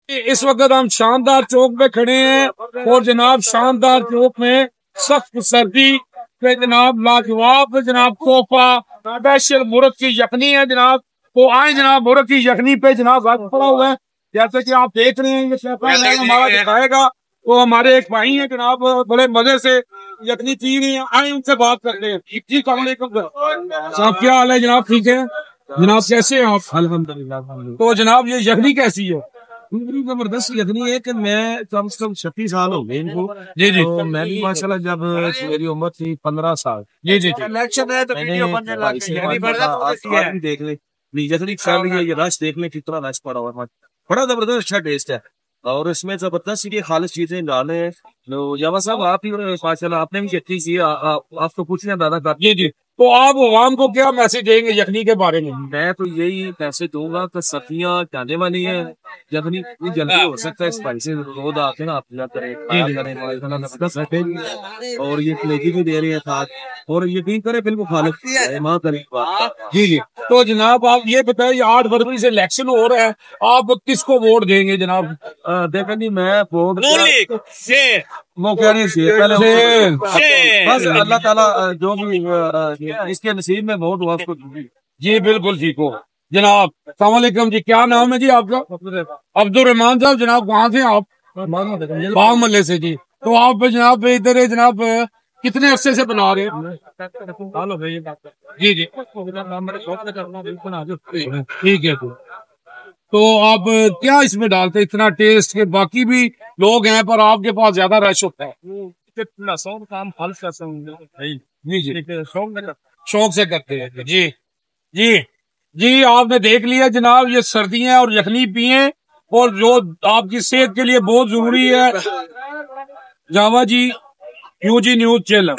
اس وقت ہم شاندار چوک میں کھڑے ہیں اور جناب شاندار چوک میں سخت سردی پہ جناب لاجواب جناب توحفہ اسپیشل مرغ کی یخنی ہے جناب. تو آئے جناب مرغ کی یخنی پہ جناب وقت پڑا ہوا ہے جیسے کہ آپ دیکھ رہے ہیں. یہ شیف ہمارا دکھائے گا. تو ہمارے ایک بھائی ہیں جناب بڑے مزے سے یخنی پی رہی ہیں. آئے ان سے بات کرتے ہیں. جی السلام علیکم صاحب, کیا حال ہے جناب؟ ٹھیک ہے جناب, کیسے ہیں آپ؟ الحمدللہ. تو جناب یہ یخنی کیسی ہے؟ زبردست یخنی ہے کہ میں کم سے کم 36 سال ہو گئے ان کو. جی جی تو میں بھی ماشاءاللہ جب میری عمر تھی 15 سال. جی جی الیکشن ہے تو ویڈیو بننے لگ گئی. آج بھی دیکھ لیں یخنی کھا رہی ہے, یہ رش دیکھ لیں کتنا رش پڑا ہوا ہے. بڑا زبردست اچھا ٹیسٹ ہے اور اس میں زبردست یہ خالص چیزیں ڈالے ہیں. جاوا صاحب آپ ہی ماشاءاللہ آپ نے بھی چیک کی, آپ کو پوچھ لیں دادا کا. جی جی. تو آپ عوام کو کیا میسج دیں گے یخنی کے بارے میں؟ میں تو یہی پیسے دوں گا کہ سردیاں جانے والی ہیں. یخنی اتنی جلدی ہو سکتا ہے اسپائسی روز آتے ہیں, آپ کریں اور یہ پلیٹی بھی دے رہی ہے ساتھ. اور یقین کریں بالکل خالص ماں قریب. جی جی. تو جناب آپ یہ بتائیں 8 فروری سے الیکشن ہو رہا ہے, آپ کس کو ووٹ دیں گے جناب؟ دیکھیں جی میں ووٹ وہ کہہ رہی ہے بس اللہ تعالیٰ جو بھی اس کے نصیب میں ووٹ ہوا اس کو. جی بالکل ٹھیک ہو جناب. السلام علیکم جی, کیا نام ہے جی آپ کا؟ عبد الرحمان صاحب. جناب کہاں سے آپ؟ باغ محلے سے. جی تو آپ جناب ادھر جناب کتنے عرصے سے بنا رہے ہیں؟ جی جی ٹھیک ہے. تو آپ کیا اس میں ڈالتے اتنا ٹیسٹ کے باقی بھی لوگ ہیں پر آپ کے پاس زیادہ رش ہوتا ہے؟ جی جی شوق سے کرتے ہیں. جی جی جی. آپ نے دیکھ لیا جناب, یہ سردیاں اور یخنی پیئیں اور جو آپ کی صحت کے لیے بہت ضروری ہے. جاوا جی یو جی نیوز چینل.